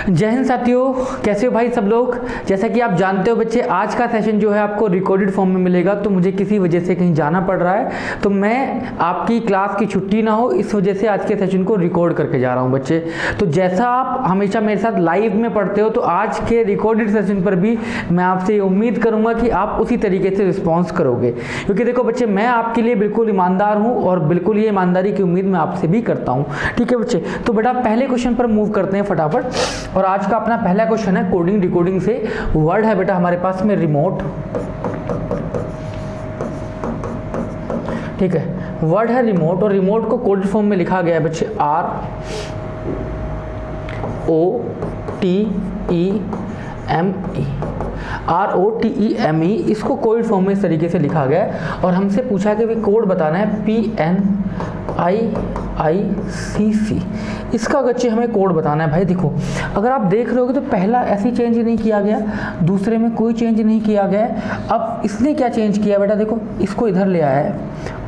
जय हिंद साथियों, कैसे हो भाई सब लोग। जैसा कि आप जानते हो बच्चे, आज का सेशन जो है आपको रिकॉर्डेड फॉर्म में मिलेगा। तो मुझे किसी वजह से कहीं जाना पड़ रहा है, तो मैं आपकी क्लास की छुट्टी ना हो इस वजह से आज के सेशन को रिकॉर्ड करके जा रहा हूं बच्चे। तो जैसा आप हमेशा मेरे साथ लाइव में पढ़ते हो, तो आज के रिकॉर्डेड सेशन पर भी मैं आपसे ये उम्मीद करूँगा कि आप उसी तरीके से रिस्पॉन्स करोगे। क्योंकि देखो बच्चे, मैं आपके लिए बिल्कुल ईमानदार हूँ और बिल्कुल ये ईमानदारी की उम्मीद मैं आपसे भी करता हूँ। ठीक है बच्चे, तो बेटा पहले क्वेश्चन पर मूव करते हैं फटाफट। और आज का अपना पहला क्वेश्चन है कोडिंग डिकोडिंग से। वर्ड है बेटा हमारे पास में रिमोट। ठीक है, वर्ड है रिमोट और रिमोट को कोडेड फॉर्म में लिखा गया है बच्चे ROTEME। इसको कोड फॉर्म में इस तरीके से लिखा गया है और हमसे पूछा कि भी कोड बताना है PNIICC। इसका बच्चे हमें कोड बताना है। भाई देखो, अगर आप देख रहे होगे तो पहला ऐसी चेंज नहीं किया गया, दूसरे में कोई चेंज नहीं किया गया। अब इसने क्या चेंज किया बेटा, देखो इसको इधर ले आया है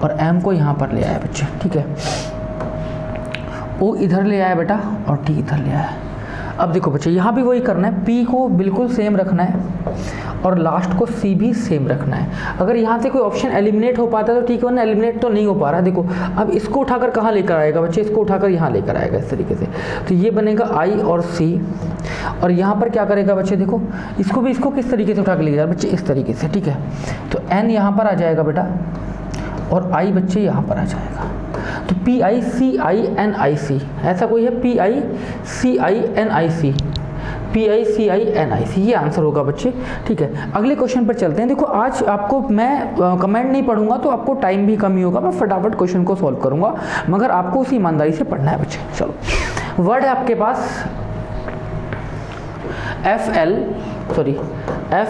और M को यहाँ पर ले आया है बच्चे। ठीक है, O इधर ले आया बेटा और T इधर ले आया है। अब देखो बच्चे, यहाँ भी वही करना है, P को बिल्कुल सेम रखना है और लास्ट को C भी सेम रखना है। अगर यहाँ से कोई ऑप्शन एलिमिनेट हो पाता है तो ठीक है, वरना एलिमिनेट तो नहीं हो पा रहा है। देखो अब इसको उठाकर कहाँ लेकर आएगा बच्चे, इसको उठाकर यहाँ लेकर आएगा इस तरीके से। तो ये बनेगा I और C। और यहाँ पर क्या करेगा बच्चे, देखो इसको भी इसको किस तरीके से उठा कर ले जाएगा बच्चे, इस तरीके से। ठीक है, तो N यहाँ पर आ जाएगा बेटा और I बच्चे यहाँ पर आ जाएगा। तो PICINIC ऐसा कोई है, PICINIC ये आंसर होगा बच्चे। ठीक है, अगले क्वेश्चन पर चलते हैं। देखो आज आपको मैं कमेंट नहीं पढ़ूंगा तो आपको टाइम भी कम ही होगा, मैं फटाफट क्वेश्चन को सॉल्व करूंगा, मगर आपको उसी ईमानदारी से पढ़ना है बच्चे। चलो, वर्ड है आपके पास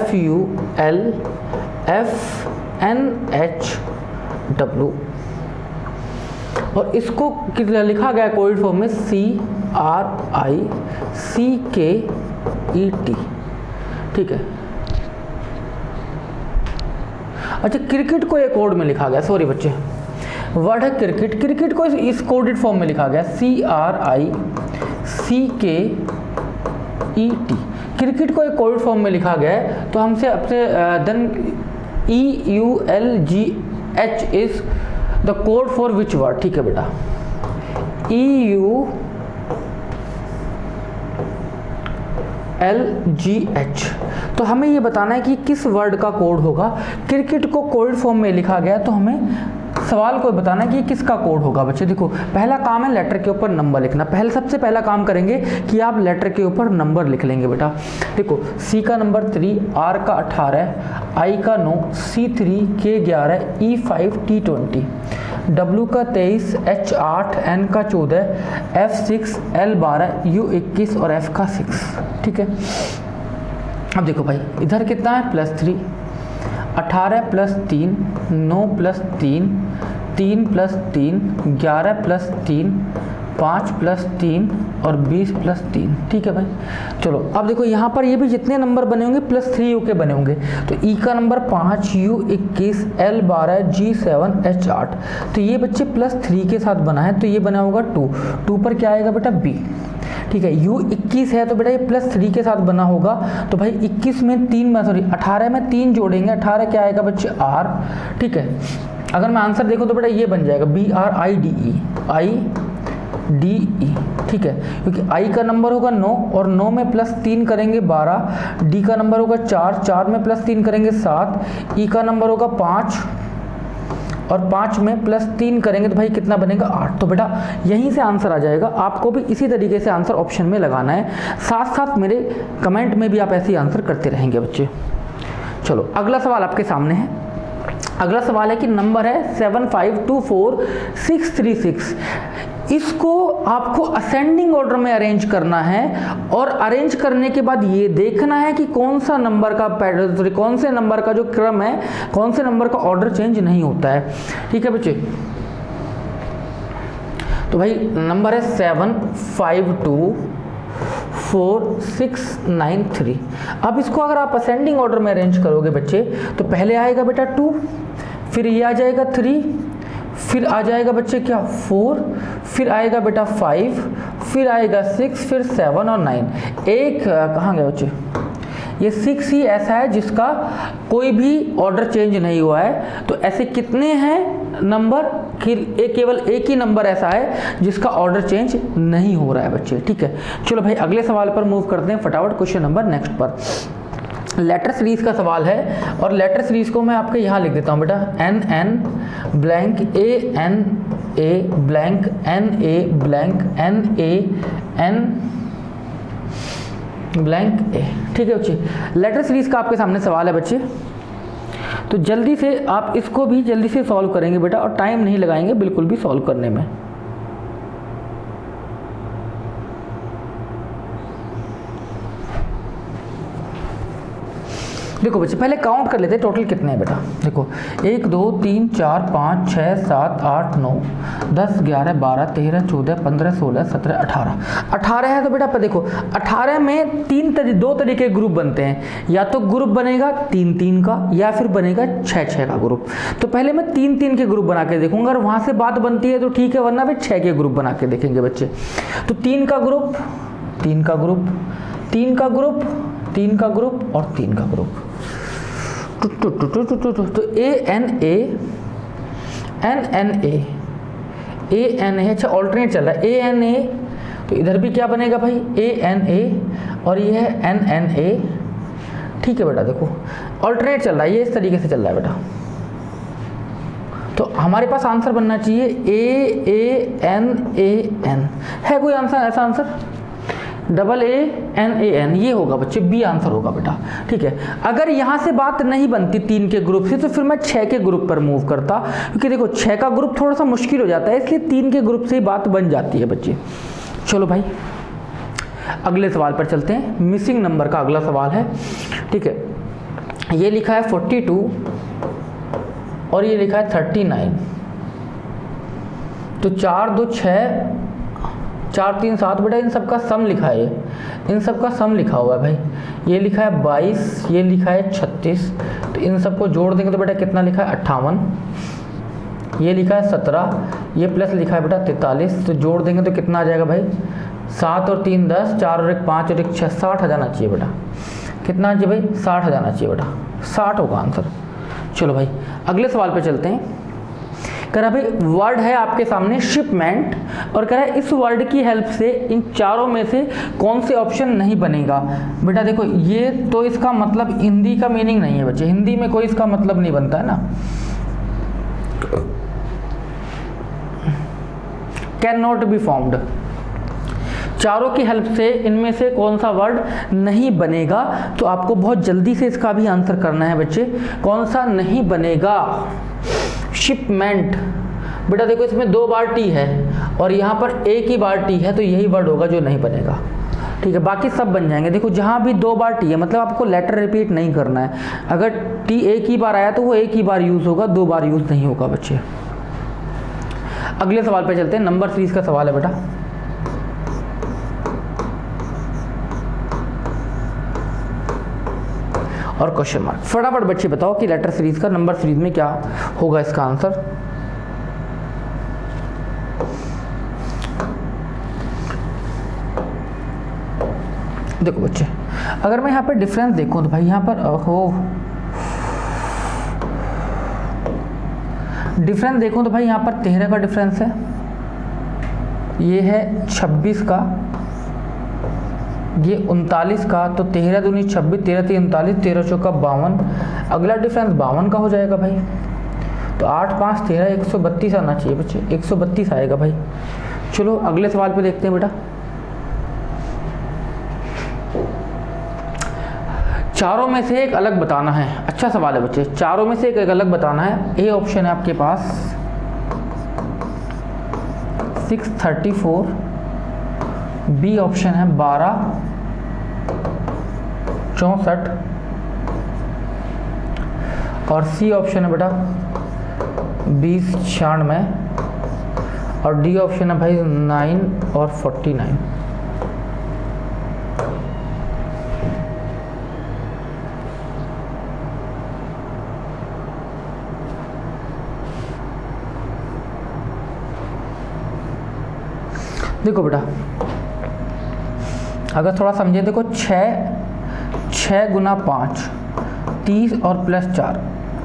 FULFNHW और इसको लिखा गया कोड फॉर्म में CRICKET। ठीक है, अच्छा क्रिकेट को एक कोड में लिखा गया, सॉरी बच्चे, वर्ड है क्रिकेट। क्रिकेट को इस कोडेड फॉर्म में लिखा गया CRICKET। क्रिकेट को एक कोडेड फॉर्म में लिखा गया है। तो हमसे अपने then EULGH is the code for which word. ठीक है बेटा, EULGH। तो हमें ये बताना है कि किस वर्ड का कोड होगा। क्रिकेट को कोड फॉर्म में लिखा गया, तो हमें सवाल को बताना है कि किसका कोड होगा बच्चे। देखो पहला काम है लेटर के ऊपर नंबर लिखना। सबसे पहला काम करेंगे कि आप लेटर के ऊपर नंबर लिख लेंगे बेटा। देखो C का नंबर 3, R का 18, I का 9, C3, K 11, E5, T20, W का 23, H 8, N का 14, F 6, L 12, U 21 और F का 6। ठीक है, अब देखो भाई इधर कितना है, +3, 18 + 3, 9 + 3, 3 + 3, 11 + 3, 5 + 3 और 20 + 3। ठीक है भाई, चलो अब देखो यहाँ पर ये भी जितने नंबर बने होंगे +3 U के बने होंगे। तो E का number 5, U 21, L 12, G 7, H 8। तो ये बच्चे +3 के साथ बना है, तो ये बना होगा 2 पर क्या आएगा बेटा, B। ठीक है, U 21 है तो बेटा ये +3 के साथ बना होगा। तो भाई 21 में 18 में 3 जोड़ेंगे, 18 क्या आएगा बच्चे, R। ठीक है, अगर मैं आंसर देखो तो बेटा ये बन जाएगा BRIDE। ठीक है, क्योंकि I का नंबर होगा 9 और 9 में +3 करेंगे 12, D का नंबर होगा 4 में +3 करेंगे 7, E का नंबर होगा 5 और 5 में +3 करेंगे तो भाई कितना बनेगा, 8। तो बेटा यहीं से आंसर आ जाएगा। आपको भी इसी तरीके से आंसर ऑप्शन में लगाना है, साथ साथ मेरे कमेंट में भी आप ऐसे ही आंसर करते रहेंगे बच्चे। चलो अगला सवाल आपके सामने है। अगला सवाल है कि नंबर है 7524636। इसको आपको असेंडिंग ऑर्डर में अरेंज करना है और अरेंज करने के बाद ये देखना है कि कौन सा नंबर का कौन से नंबर का जो क्रम है, कौन से नंबर का ऑर्डर चेंज नहीं होता है। ठीक है बच्चे, तो भाई नंबर है 7524693। अब इसको अगर आप असेंडिंग ऑर्डर में अरेंज करोगे बच्चे, तो पहले आएगा बेटा 2, फिर ये आ जाएगा 3, फिर आ जाएगा बच्चे क्या 4, फिर आएगा बेटा 5, फिर आएगा 6, फिर 7 और 9। एक कहाँ गए बच्चे, ये 6 ही ऐसा है जिसका कोई भी ऑर्डर चेंज नहीं हुआ है। तो ऐसे कितने हैं नंबर कि केवल एक ही नंबर ऐसा है जिसका ऑर्डर चेंज नहीं हो रहा है बच्चे, ठीक है। चलो भाई अगले सवाल पर मूव करते हैं फटाफट, क्वेश्चन नंबर नेक्स्ट पर। लेटर सीरीज का सवाल है और लेटर सीरीज को मैं आपके यहाँ लिख देता हूँ बेटा, N N blank A N A blank N A blank N A N blank A, ठीक है बच्चे। लेटर सीरीज का आपके सामने सवाल है बच्चे, तो जल्दी से आप इसको भी जल्दी से सॉल्व करेंगे बेटा, और टाइम नहीं लगाएंगे बिल्कुल भी सॉल्व करने में। देखो बच्चे पहले काउंट कर लेते हैं टोटल कितने हैं बेटा। देखो 1 2 3 4 5 6 7 8 9 10 11 12 13 14 15 16 17 18 है। तो बेटा देखो 18 में दो तरीके के ग्रुप बनते हैं, या तो ग्रुप बनेगा 3 3 का या फिर बनेगा 6 6 का ग्रुप। तो पहले मैं 3 3 के ग्रुप बना के देखूंगा, अगर वहां से बात बनती है तो ठीक है, वरना फिर 6 के ग्रुप बना के देखेंगे बच्चे। तो 3 का ग्रुप 3 का ग्रुप 3 का ग्रुप 3 का ग्रुप और 3 का ग्रुप। तो A N A N N A N A, अच्छा ऑल्टरनेट चल रहा है, ए एन ए, तो इधर भी क्या बनेगा भाई ए एन ए और ये है एन एन ए, ठीक है बेटा। देखो ऑल्टरनेट चल रहा है, ये इस तरीके से चल रहा है बेटा। तो हमारे पास आंसर बनना चाहिए ए एन एन, है कोई आंसर ऐसा आंसर? डबल ए एन, ये होगा बच्चे, बी आंसर होगा बेटा, ठीक है। अगर यहाँ से बात नहीं बनती 3 के ग्रुप से, तो फिर मैं 6 के ग्रुप पर मूव करता, क्योंकि देखो 6 का ग्रुप थोड़ा सा मुश्किल हो जाता है, इसलिए 3 के ग्रुप से ही बात बन जाती है बच्चे। चलो भाई अगले सवाल पर चलते हैं। मिसिंग नंबर का अगला सवाल है, ठीक है। ये लिखा है 42 और ये लिखा है 39। तो 4 2 6 4 3 7 बेटा, इन सब का सम लिखा है, इन सब का सम लिखा हुआ है भाई। ये लिखा है 22, ये लिखा है 36, तो इन सबको जोड़ देंगे तो बेटा कितना लिखा है 58। ये लिखा है 17, ये प्लस लिखा है बेटा 43, तो जोड़ देंगे तो कितना आ जाएगा भाई 7 और 3 10, 4 और 1 5 और 1 6, 60 आ जाना चाहिए बेटा। कितना चाहिए भाई 60 आ जाना चाहिए बेटा, 60 होगा आंसर। चलो भाई अगले सवाल पे चलते हैं। कह रहा भाई वर्ड है आपके सामने शिपमेंट, और कह रहा है इस वर्ड की हेल्प से इन चारों में से कौन से ऑप्शन नहीं बनेगा। बेटा देखो ये तो इसका मतलब हिंदी का मीनिंग नहीं है बच्चे, हिंदी में कोई इसका मतलब नहीं बनता है ना। कैन नॉट बी फॉर्म्ड, चारों की हेल्प से इनमें से कौन सा वर्ड नहीं बनेगा। तो आपको बहुत जल्दी से इसका भी आंसर करना है बच्चे, कौन सा नहीं बनेगा। शिपमेंट, बेटा देखो इसमें 2 बार टी है और यहाँ पर एक ही बार टी है, तो यही वर्ड होगा जो नहीं बनेगा, ठीक है। बाकी सब बन जाएंगे। देखो जहाँ भी 2 बार टी है मतलब आपको लेटर रिपीट नहीं करना है, अगर टी एक ही बार आया तो वो एक ही बार यूज़ होगा, 2 बार यूज़ नहीं होगा बच्चे। अगले सवाल पे चलते हैं, नंबर सीरीज का सवाल है बेटा। और क्वेश्चन मार्क, फटाफट बच्चे बताओ कि लेटर सीरीज का नंबर सीरीज में क्या होगा इसका आंसर। देखो बच्चे अगर मैं यहाँ पर डिफरेंस देखूँ तो भाई यहाँ पर डिफरेंस देखूँ तो भाई यहाँ पर 13 का डिफरेंस है, ये है 26 का, ये 39 का। तो 13 दूनी 26, 13 3 39, 13 चौका 52, अगला डिफरेंस 52 का हो जाएगा भाई। तो 8 5 13, 132 आना चाहिए बच्चे, 132 आएगा भाई। चलो अगले सवाल पे देखते हैं बेटा। चारों में से एक अलग बताना है, अच्छा सवाल है बच्चे, चारों में से एक अलग बताना है। ए ऑप्शन है आपके पास 634, बी ऑप्शन है 12 64 और सी ऑप्शन है बेटा 20 96 और डी ऑप्शन है भाई 9 और 49। देखो बेटा अगर थोड़ा समझे देखो, 6 गुना 5 30 और प्लस 4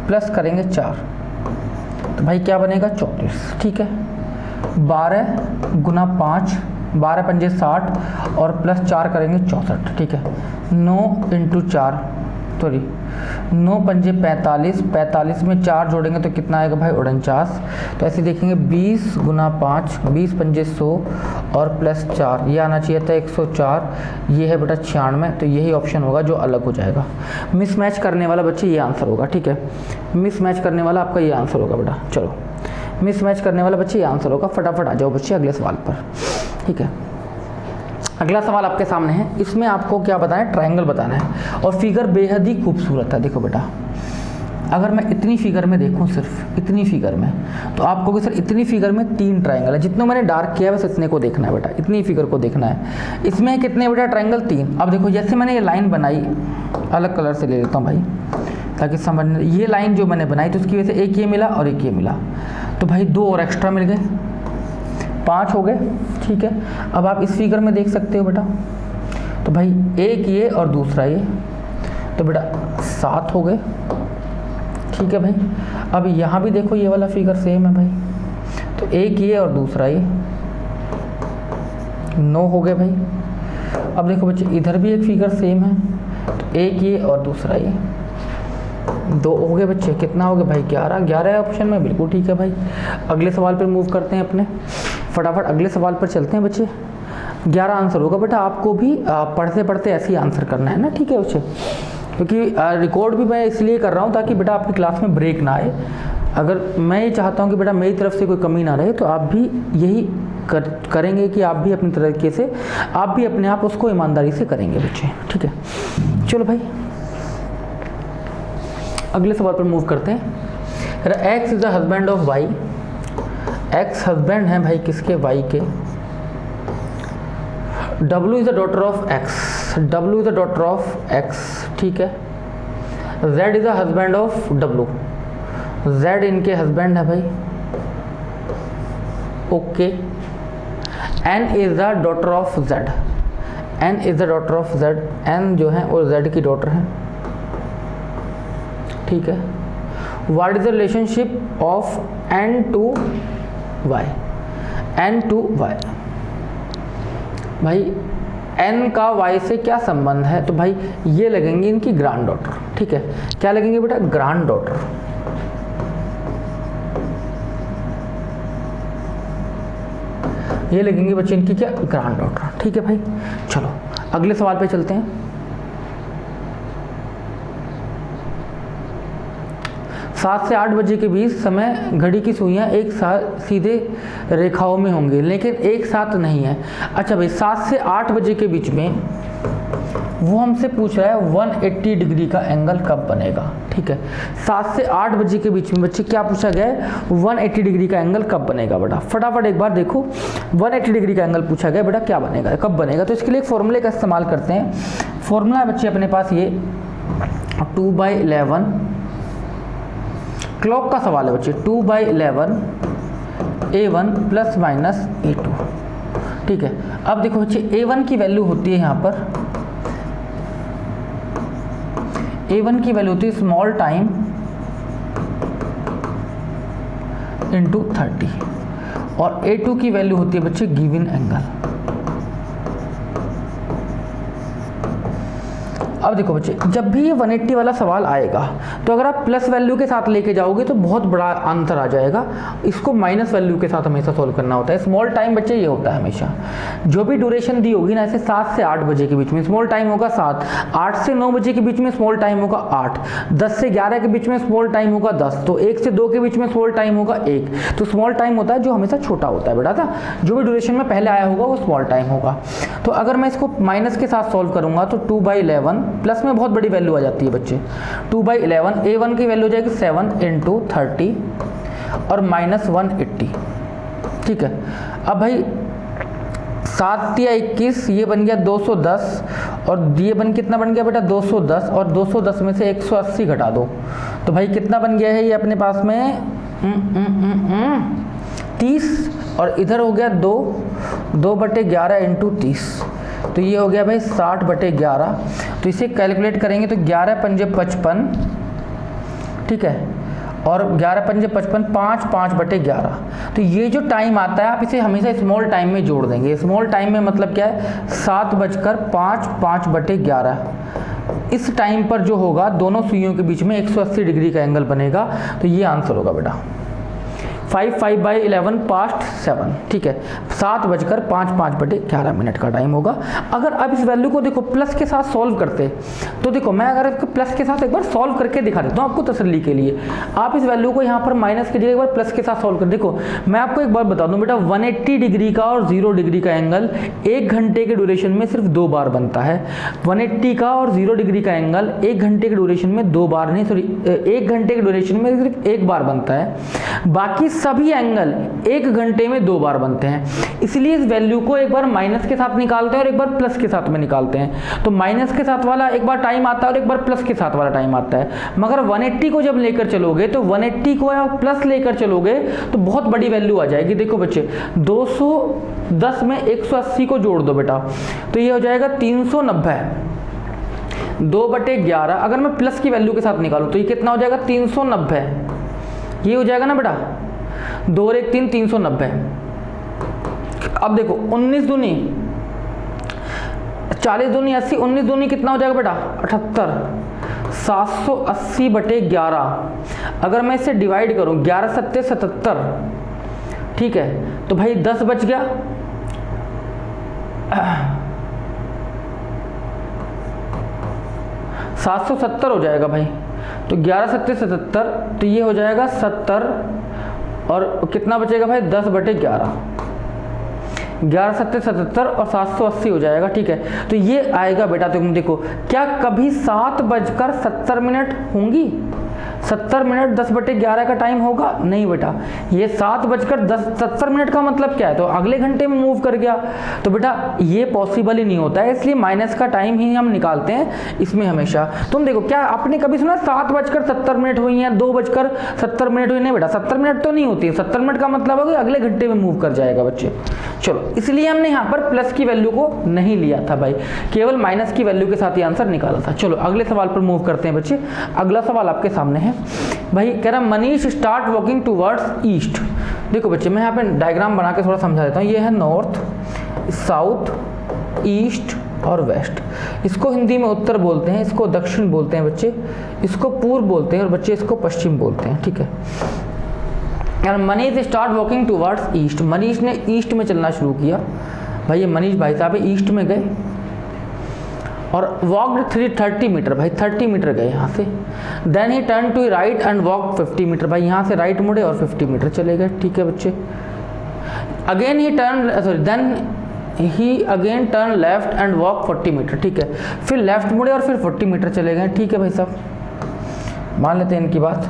प्लस करेंगे 4 तो भाई क्या बनेगा 34। ठीक है, 12 गुना 5 12 पंजे 60 और प्लस 4 करेंगे 64। ठीक है, 9 इंटू 4 सॉरी 9 पंजे 45 45 में 4 जोड़ेंगे तो कितना आएगा भाई 49। तो ऐसे देखेंगे 20 गुना 5 20 पंजे 100 और प्लस 4 ये आना चाहिए था 104, ये है बेटा 96। तो यही ऑप्शन होगा जो अलग हो जाएगा। मिसमैच करने वाला बच्चे ये आंसर होगा। ठीक है, मिसमैच करने वाला आपका ये आंसर होगा बेटा। चलो, मिसमैच करने वाला बच्चे ये आंसर होगा। फटाफट आ जाओ बच्चे अगले सवाल पर। ठीक है, अगला सवाल आपके सामने है। इसमें आपको क्या बताना है, ट्रायंगल बताना है और फिगर बेहद ही खूबसूरत है। देखो बेटा, अगर मैं इतनी फिगर में देखूं, सिर्फ इतनी फिगर में, तो आपको कि सर इतनी फिगर में 3 ट्रायंगल है। जितना मैंने डार्क किया है बस इतने को देखना है बेटा, इतनी फिगर को देखना है। इसमें कितने बेटा ट्रायंगल 3। अब देखो जैसे मैंने ये लाइन बनाई, अलग कलर से ले लेता हूँ भाई ताकि समझ। ये लाइन जो मैंने बनाई तो उसकी वजह से एक ये मिला और एक ये मिला, तो भाई 2 और एक्स्ट्रा मिल गए, 5 हो गए। ठीक है, अब आप इस फिगर में देख सकते हो बेटा, तो भाई एक ये और दूसरा ये, तो बेटा 7 हो गए। ठीक है भाई, अब यहाँ भी देखो ये वाला फिगर सेम है भाई, तो एक ये और दूसरा ये 9 हो गए भाई। अब देखो बच्चे इधर भी एक फिगर सेम है, तो एक ये और दूसरा ये 2 हो गए बच्चे। कितना हो गया भाई 11 11 है ऑप्शन में, बिल्कुल ठीक है भाई। अगले सवाल पर मूव करते हैं अपने, फटाफट अगले सवाल पर चलते हैं बच्चे। 11 आंसर होगा बेटा, आपको भी पढ़ते पढ़ते ऐसे ही आंसर करना है ना। ठीक है बच्चे, क्योंकि रिकॉर्ड भी मैं इसलिए कर रहा हूँ ताकि बेटा आपकी क्लास में ब्रेक ना आए। अगर मैं ये चाहता हूँ कि बेटा मेरी तरफ से कोई कमी ना रहे, तो आप भी यही करेंगे कि आप भी अपनी तरीके से आप भी अपने आप उसको ईमानदारी से करेंगे बच्चे। ठीक है, चलो भाई अगले सवाल पर मूव करते हैं। X is the husband of y, x husband है भाई किसके, वाई के। W is the daughter of x, W is the daughter of x. ठीक है, Z is the husband of W, Z इनके हस्बैंड है भाई। Okay, N is the daughter of Z, N is the daughter of Z, N जो है वो Z की डॉटर है। ठीक है, what is the relationship of N to Y, N to Y। भाई N का Y से क्या संबंध है, तो भाई ये लगेंगे इनकी ग्रैंड डॉटर। ठीक है, क्या लगेंगे बेटा, ग्रैंड डॉटर। ये लगेंगे बच्चे इनकी क्या, ग्रैंड डॉटर। ठीक है भाई, चलो अगले सवाल पे चलते हैं। 7 से 8 बजे के बीच समय घड़ी की सुइयां एक साथ सीधे रेखाओं में होंगी लेकिन एक साथ नहीं है। अच्छा भाई 7 से 8 बजे के बीच में वो हमसे पूछ रहा है 180 डिग्री का एंगल कब बनेगा। ठीक है, 7 से 8 बजे के बीच में बच्चे क्या पूछा गया है, 180 डिग्री का एंगल कब बनेगा बेटा। फटाफट एक बार देखो, 180 डिग्री का एंगल पूछा गया बेटा, क्या बनेगा, कब बनेगा। तो इसके लिए एक फॉर्मूले का इस्तेमाल करते हैं। फॉर्मूला है बच्चे अपने पास ये 2/11, क्लॉक का सवाल है बच्चे, 2/11 A1 प्लस माइनस A2। ठीक है, अब देखो बच्चे A1 की वैल्यू होती है यहाँ पर, A1 की वैल्यू होती है स्मॉल टाइम इंटू 30 और A2 की वैल्यू होती है बच्चे गिवन एंगल। अब देखो बच्चे, जब भी ये 180 वाला सवाल आएगा तो अगर आप प्लस वैल्यू के साथ लेके जाओगे तो बहुत बड़ा आंसर आ जाएगा। इसको माइनस वैल्यू के साथ हमेशा सॉल्व करना होता है। स्मॉल टाइम बच्चे ये होता है हमेशा, जो भी ड्यूरेशन दी होगी ना, ऐसे 7 से 8 बजे के बीच में स्मॉल टाइम होगा 7, 8 से 9 बजे के बीच में स्मॉल टाइम होगा 8, 10 से 11 के बीच में स्मॉल टाइम होगा 10, तो 1 से 2 के बीच में स्मॉल टाइम होगा 1। तो स्मॉल टाइम होता है जो हमेशा छोटा होता है बेटा था, जो भी ड्यूरेशन में पहले आया होगा वो स्मॉल टाइम होगा। तो अगर मैं इसको माइनस के साथ सॉल्व करूंगा तो 2/11, प्लस में बहुत बड़ी वैल्यू आ जाती है बच्चे, 2/11 A1 की वैल्यू हो जाएगी 7 इंटू 30 और माइनस 180। ठीक है, अब भाई 7 या 21, ये बन गया 210 और ये बन कितना बन गया बेटा 210, और 210 में से 180 घटा दो तो भाई कितना बन गया है ये अपने पास में 30, और इधर हो गया 2/11 इंटू 30, तो ये हो गया भाई 60/11। तो इसे कैलकुलेट करेंगे तो 11 पंजे 55, ठीक है, और 11 पंजे 55, 5 5/11। तो ये जो टाइम आता है आप इसे हमेशा स्मॉल टाइम में जोड़ देंगे। स्मॉल टाइम में मतलब क्या है, 7:05 5/11। इस टाइम पर जो होगा दोनों सुइयों के बीच में 180 डिग्री का एंगल बनेगा। तो ये आंसर होगा बेटा 5/11 पास्ट 7, ठीक है, 7:05 5/11 का टाइम होगा। अगर अब इस वैल्यू को देखो प्लस के साथ सॉल्व करते, तो देखो मैं अगर इसको प्लस के साथ एक बार सॉल्व करके दिखा देता हूँ आपको तसल्ली के लिए। आप इस वैल्यू को यहाँ पर माइनस के जगह एक बार प्लस के साथ सॉल्व कर देखो। मैं आपको एक बार बता दूँ बेटा, 180 डिग्री का और 0 डिग्री का एंगल 1 घंटे के ड्यूरेशन में सिर्फ 2 बार बनता है। 180 का और 0 डिग्री का एंगल 1 घंटे के ड्यूरेशन में 2 बार नहीं, सॉरी 1 घंटे के ड्यूरेशन में सिर्फ 1 बार बनता है। बाकी सभी एंगल 1 घंटे में 2 बार बनते हैं। इसलिए इस वैल्यू को एक बार माइनस के साथ निकालते हैं और एक बार प्लस के साथ में निकालते हैं। तो माइनस के साथ वाला एक बार टाइम आता है और एक बार प्लस के साथ वाला टाइम आता है। मगर 180 को जब लेकर चलोगे तो 180 को या प्लस लेकर चलोगे तो बहुत बड़ी वैल्यू आ जाएगी। देखो बच्चे 210 में 180 को जोड़ दो बेटा, तो ये हो जाएगा 390। 2/11 अगर मैं प्लस की वैल्यू के साथ निकालूं तो ये कितना हो जाएगा 390। ये हो जाएगा ना बेटा 2 और 1 3, 390। अब देखो 19 दूनी 40 दूनी 80, 19 दूनी कितना हो जाएगा बेटा 78। 780/11 अगर मैं इसे डिवाइड करूं 11 7 77, ठीक है, तो भाई 10 बच गया। 770 हो जाएगा भाई। तो 11 7 77, तो ये हो जाएगा 70 और कितना बचेगा भाई 10/11। 11 7 77 और 780 हो जाएगा, ठीक है। तो ये आएगा बेटा, तुम देखो क्या कभी 7:70 होंगी? 70 10/11 का टाइम होगा? नहीं बेटा, ये 7:70 का मतलब क्या है, तो अगले घंटे में मूव कर गया। तो बेटा ये पॉसिबल ही नहीं होता है, इसलिए माइनस का टाइम ही हम निकालते हैं इसमें हमेशा। तुम देखो क्या आपने कभी सुना 7:70 हुई हैं, 2:70 हुई? नहीं बेटा, 70 मिनट तो नहीं होती है। 70 मिनट का मतलब है कि अगले घंटे में मूव कर जाएगा बच्चे। चलो, इसलिए हमने यहाँ पर प्लस की वैल्यू को नहीं लिया था भाई, केवल माइनस की वैल्यू के साथ ही आंसर निकाला था। चलो अगले सवाल पर मूव करते हैं बच्चे। अगला सवाल आपके सामने है भाई, कह रहा Manish start walking towards east. देखो बच्चे मैं यहाँ पे डायग्राम बना के थोड़ा समझा देता हूँ। ये है नॉर्थ, साउथ, ईस्ट और वेस्ट। इसको हिंदी में उत्तर बोलते हैं, इसको दक्षिण बोलते हैं बच्चे, इसको पूर्व बोलते हैं और बच्चे इसको पश्चिम बोलते हैं, ठीक है। यार Manish start walking towards east, Manish ने ईस्ट में चलना शुरू किया। भाई ये मनीष भाई साहब ईस्ट में गए और वॉकड 30 मीटर, भाई 30 मीटर गए यहाँ से। Then he turn to right and walk 50 metre, भाई यहाँ से राइट मुड़े और 50 मीटर चले गए, ठीक है बच्चे। Again he turn, sorry, then he again turn left and walk 40 metre, ठीक है। फिर लेफ्ट मुड़े और फिर 40 मीटर चले गए, ठीक है भाई साहब, मान लेते हैं इनकी बात।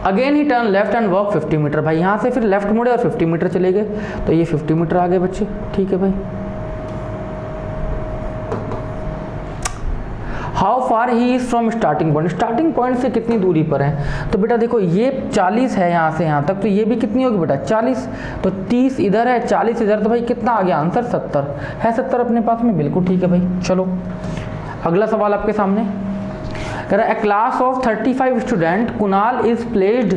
Again he turn left and walk 50 metre, भाई यहाँ से फिर लेफ्ट मुड़े और 50 मीटर चले गए, तो ये 50 मीटर आ गए बच्चे, ठीक है भाई। How far he is from starting point, starting point से कितनी दूरी पर है? तो बेटा देखो ये 40 है यहाँ से यहाँ तक, तो ये भी कितनी होगी बेटा 40, तो 30 इधर है 40 इधर, तो भाई कितना आ गया आंसर 70 है। 70 अपने पास में, बिल्कुल ठीक है भाई। चलो अगला सवाल आपके सामने कह रहा है, a class of 35 student, Kunal is placed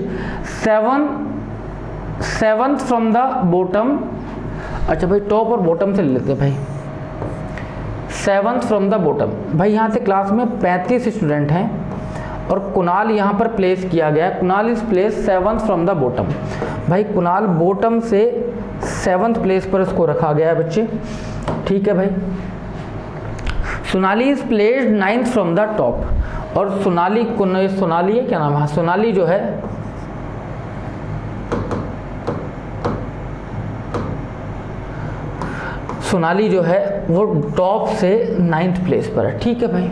7th from the bottom. अच्छा भाई टॉप और बॉटम से ले लेते हैं भाई, 7th फ्रॉम द बॉटम। भाई यहाँ से क्लास में 35 स्टूडेंट हैं और कुणाल यहाँ पर प्लेस किया गया है। Kunal is place 7th from the bottom. भाई कुणाल बॉटम से 7th प्लेस पर इसको रखा गया है बच्चे, ठीक है भाई। Sonali is placed 9th from the top, और सोनाली है क्या नाम है, सोनाली जो है सोनाली जो है वो टॉप से 9th प्लेस पर है, ठीक है भाई।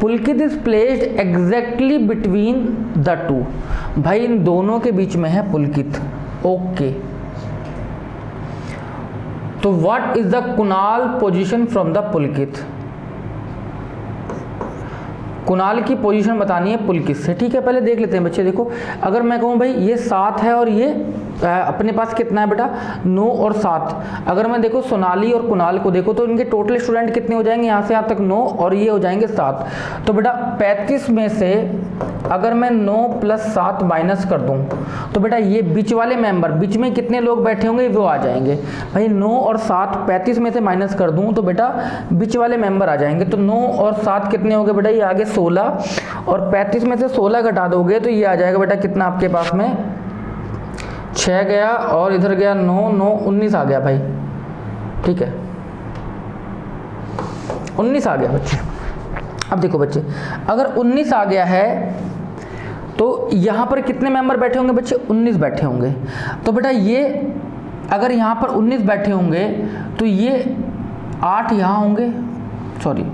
Pulkit is placed exactly between the two, भाई इन दोनों के बीच में है पुलकित, ओके। तो what is the Kunal position from the Pulkit, Kunal की पोजीशन बतानी है पुलकित से, ठीक है। पहले देख लेते हैं बच्चे, देखो अगर मैं कहूँ भाई ये 7 है और ये अपने पास कितना है बेटा 9 और 7। अगर मैं देखो सोनाली और कुणाल को देखो तो इनके टोटल स्टूडेंट कितने हो जाएंगे, यहाँ से यहाँ तक 9 और ये हो जाएंगे 7। तो बेटा 35 में से अगर मैं 9 + 7 माइनस कर दूं तो बेटा ये बीच वाले मेंबर, बीच में कितने लोग बैठे होंगे वो आ जाएंगे। भाई 9 और 7 35 में से माइनस कर दूं तो बेटा बीच वाले मेंबर आ जाएंगे। तो 9 और 7 कितने हो गए बेटा, ये आगे 16 और 35 में से 16 घटा दोगे तो ये आ जाएगा बेटा कितना आपके पास में 6 गया और इधर गया 9, 9 19 आ गया भाई। ठीक है 19 आ गया बच्चे। अब देखो बच्चे अगर 19 आ गया है तो यहाँ पर कितने मेंबर बैठे होंगे बच्चे, 19 बैठे होंगे। तो बेटा ये अगर यहाँ पर 19 बैठे होंगे तो ये 8 यहाँ होंगे, सॉरी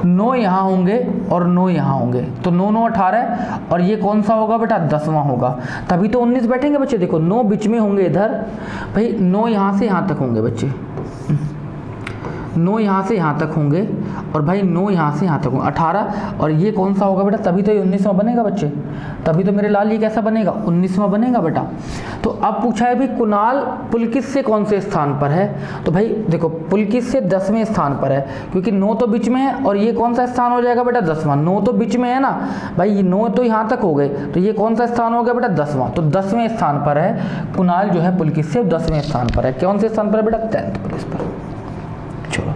9 यहाँ होंगे और 9 यहाँ होंगे। तो 9 9 18 और ये कौन सा होगा बेटा 10वां होगा, तभी तो 19 बैठेंगे बच्चे। देखो 9 बीच में होंगे इधर, भाई 9 यहाँ से यहाँ तक होंगे बच्चे, 9 यहाँ से यहाँ तक होंगे और भाई 9 यहाँ से यहाँ तक होंगे 18 और ये कौन सा होगा बेटा, तभी तो ये 19वां बनेगा बच्चे। तभी तो मेरे लाल ये कैसा बनेगा 19वां बनेगा बेटा। तो अब पूछा है भाई कुणाल पुलकित से कौन से स्थान पर है, तो भाई देखो पुलकित से 10वें स्थान पर है क्योंकि 9 तो बीच में है और ये कौन सा स्थान हो जाएगा बेटा 10वां। 9 तो बीच में है ना भाई, 9 तो यहाँ तक हो गए तो ये कौन सा स्थान हो गया बेटा 10वां। तो 10वें स्थान पर है कुणाल जो है पुलकित से 10वें स्थान पर है। कौन से स्थान पर है बेटा 10th प्लेस पर। चलो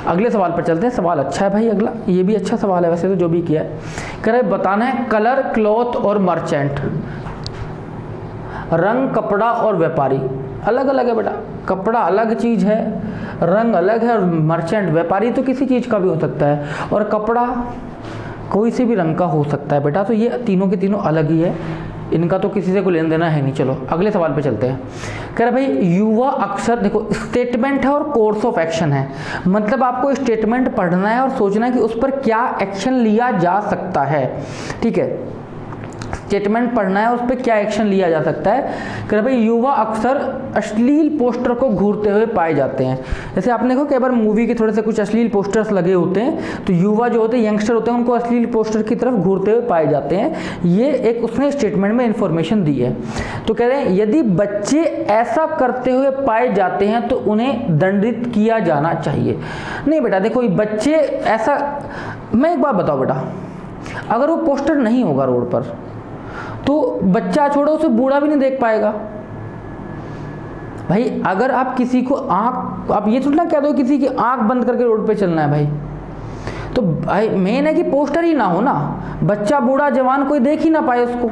अगले सवाल पर चलते हैं। सवाल अच्छा है भाई अगला, ये भी अच्छा सवाल है वैसे तो जो भी किया है। कह रहे बताना है कलर क्लॉथ और मर्चेंट, रंग कपड़ा और व्यापारी अलग अलग है बेटा। कपड़ा अलग चीज़ है, रंग अलग है और मर्चेंट व्यापारी तो किसी चीज़ का भी हो सकता है और कपड़ा कोई से भी रंग का हो सकता है बेटा। तो ये तीनों के तीनों अलग ही है, इनका तो किसी से कोई लेन देना है नहीं। चलो अगले सवाल पे चलते हैं। कह रहे भाई युवा अक्सर, देखो स्टेटमेंट है और कोर्स ऑफ एक्शन है, मतलब आपको स्टेटमेंट पढ़ना है और सोचना है कि उस पर क्या एक्शन लिया जा सकता है। ठीक है स्टेटमेंट पढ़ना है उस पर क्या एक्शन लिया जा सकता है। कह रहे भाई युवा अक्सर अश्लील पोस्टर को घूरते हुए पाए जाते हैं। जैसे आपने देखो कई बार मूवी के थोड़े से कुछ अश्लील पोस्टर्स लगे होते हैं तो युवा जो होते हैं यंगस्टर होते हैं उनको अश्लील पोस्टर की तरफ घूरते हुए पाए जाते हैं। ये एक उसने स्टेटमेंट में इंफॉर्मेशन दी है। तो कह रहे हैं यदि बच्चे ऐसा करते हुए पाए जाते हैं तो उन्हें दंडित किया जाना चाहिए। नहीं बेटा देखो बच्चे ऐसा, मैं एक बात बताओ बेटा, अगर वो पोस्टर नहीं होगा रोड पर तो बच्चा छोड़ो उसे बूढ़ा भी नहीं देख पाएगा भाई। अगर आप किसी को आंख, आप ये थोड़ा कह दो किसी की आंख बंद करके रोड पे चलना है भाई, तो भाई मेन है कि पोस्टर ही ना हो ना, बच्चा बूढ़ा जवान कोई देख ही ना पाए उसको।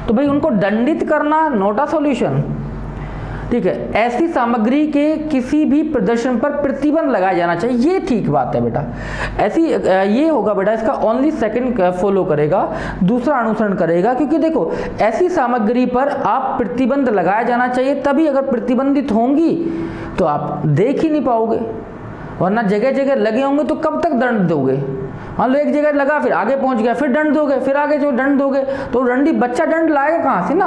तो भाई उनको दंडित करना नॉट अ सॉल्यूशन। ठीक है ऐसी सामग्री के किसी भी प्रदर्शन पर प्रतिबंध लगाया जाना चाहिए, ये ठीक बात है बेटा। ऐसी ये होगा बेटा, इसका ओनली सेकंड फॉलो करेगा, दूसरा अनुसरण करेगा। क्योंकि देखो ऐसी सामग्री पर आप प्रतिबंध लगाया जाना चाहिए, तभी अगर प्रतिबंधित होंगी तो आप देख ही नहीं पाओगे, वरना जगह जगह लगे होंगे तो कब तक दंड दोगे। मान लो एक जगह लगा फिर आगे पहुंच गया फिर दंड दोगे, फिर आगे जो दंड दोगे तो दंडी बच्चा दंड लाएगा कहाँ से ना।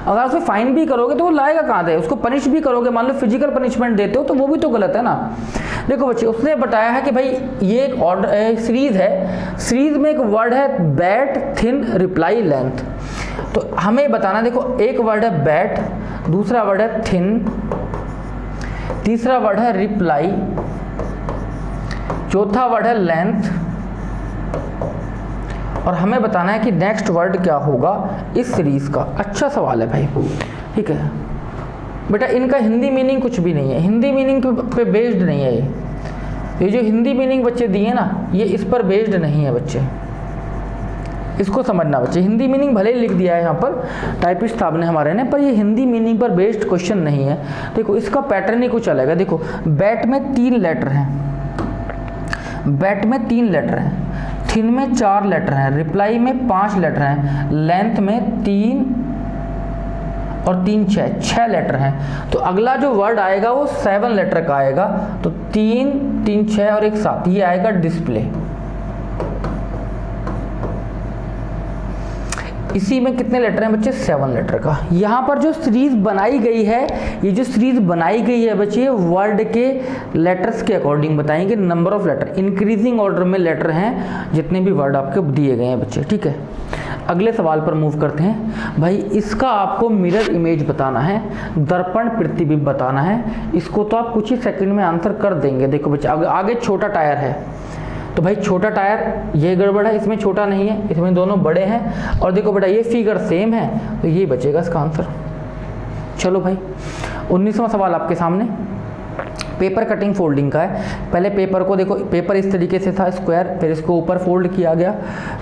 अगर उसे फाइन भी करोगे तो वो लाएगा कहाँ से, उसको पनिश भी करोगे, मान लो फिजिकल पनिशमेंट देते हो तो वो भी तो गलत है ना। देखो बच्चे उसने बताया है कि भाई ये एक ऑर्डर सीरीज है, सीरीज में एक वर्ड है बैट थिन रिप्लाई लेंथ। तो हमें बताना, देखो एक वर्ड है बैट, दूसरा वर्ड है थिन, तीसरा वर्ड है रिप्लाई, चौथा वर्ड है लेंथ और हमें बताना है कि नेक्स्ट वर्ड क्या होगा इस सीरीज का। अच्छा सवाल है भाई। ठीक है बेटा इनका हिंदी मीनिंग कुछ भी नहीं है, हिंदी मीनिंग पे बेस्ड नहीं है। ये जो हिंदी मीनिंग बच्चे दिए ना ये इस पर बेस्ड नहीं है बच्चे, इसको समझना बच्चे। हिंदी मीनिंग भले ही लिख दिया है यहाँ पर टाइपिस्ट साहब ने हमारे ने, पर ये हिंदी मीनिंग पर बेस्ड क्वेश्चन नहीं है। देखो इसका पैटर्न ही कुछ अलग है। देखो बैट में 3 लेटर हैं, बैट में 3 लेटर हैं, थिन में 4 लेटर हैं, रिप्लाई में 5 लेटर हैं, लेंथ में 3 और 3 6 लेटर हैं। तो अगला जो वर्ड आएगा वो 7 लेटर का आएगा। तो 3 3 6 और 1 7, ये आएगा डिस्प्ले। इसी में कितने लेटर हैं बच्चे 7 लेटर का। यहाँ पर जो सीरीज बनाई गई है, ये जो सीरीज बनाई गई है बच्चे वर्ड के लेटर्स के अकॉर्डिंग बताएंगे, number of letter increasing order में लेटर हैं जितने भी वर्ड आपके दिए गए हैं बच्चे। ठीक है अगले सवाल पर मूव करते हैं भाई। इसका आपको मिरर इमेज बताना है, दर्पण प्रतिबिंब बताना है। इसको तो आप कुछ ही सेकंड में आंसर कर देंगे। देखो बच्चे आगे छोटा टायर है, तो भाई छोटा टायर ये गड़बड़ है, इसमें छोटा नहीं है, इसमें दोनों बड़े हैं। और देखो बेटा ये फिगर सेम है, तो ये बचेगा इसका आंसर। चलो भाई 19वां सवाल आपके सामने पेपर कटिंग फोल्डिंग का है। पहले पेपर को देखो, पेपर इस तरीके से था स्क्वायर, फिर इसको ऊपर फोल्ड किया गया,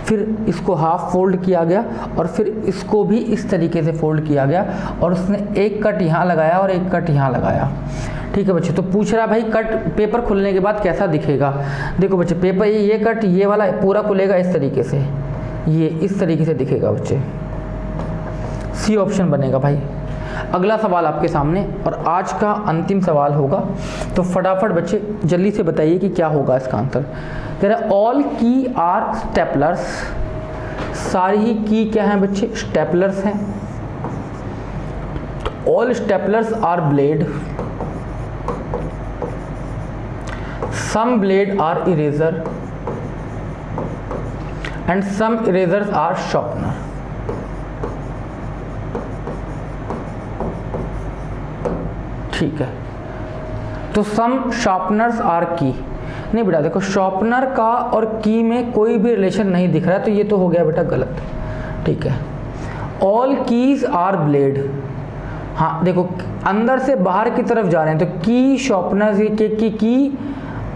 फिर इसको हाफ फोल्ड किया गया, और फिर इसको भी इस तरीके से फोल्ड किया गया, और उसने एक कट यहाँ लगाया और एक कट यहाँ लगाया। ठीक है बच्चे, तो पूछ रहा भाई कट पेपर खुलने के बाद कैसा दिखेगा। देखो बच्चे पेपर ये कट ये वाला पूरा खुलेगा इस तरीके से, ये इस तरीके से दिखेगा बच्चे, सी ऑप्शन बनेगा भाई। अगला सवाल आपके सामने और आज का अंतिम सवाल होगा, तो फटाफट बच्चे जल्दी से बताइए कि क्या होगा इसका आंसर। कह रहा ऑल की आर स्टेपलर्स, सारी ही की क्या है बच्चे, स्टेपलर्स हैं। All staplers are blade, some blade are eraser and some erasers are sharpener. ठीक है, तो सम शार्पनर्स आर की, नहीं बेटा देखो शार्पनर का और की में कोई भी रिलेशन नहीं दिख रहा है, तो ये तो हो गया बेटा गलत। ठीक है, ऑल कीज आर ब्लेड, हाँ देखो अंदर से बाहर की तरफ जा रहे हैं, तो की शार्पनर की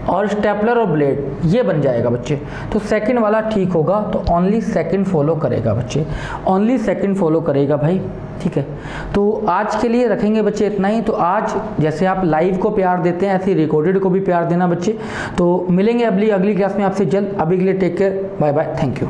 और स्टेपलर और ब्लेड ये बन जाएगा बच्चे। तो सेकंड वाला ठीक होगा, तो ओनली सेकंड फॉलो करेगा बच्चे, ओनली सेकंड फॉलो करेगा भाई। ठीक है, तो आज के लिए रखेंगे बच्चे इतना ही। तो आज जैसे आप लाइव को प्यार देते हैं ऐसे रिकॉर्डेड को भी प्यार देना बच्चे। तो मिलेंगे अगली क्लास में आपसे जल्द। अभी के लिए take care, bye bye, thank you.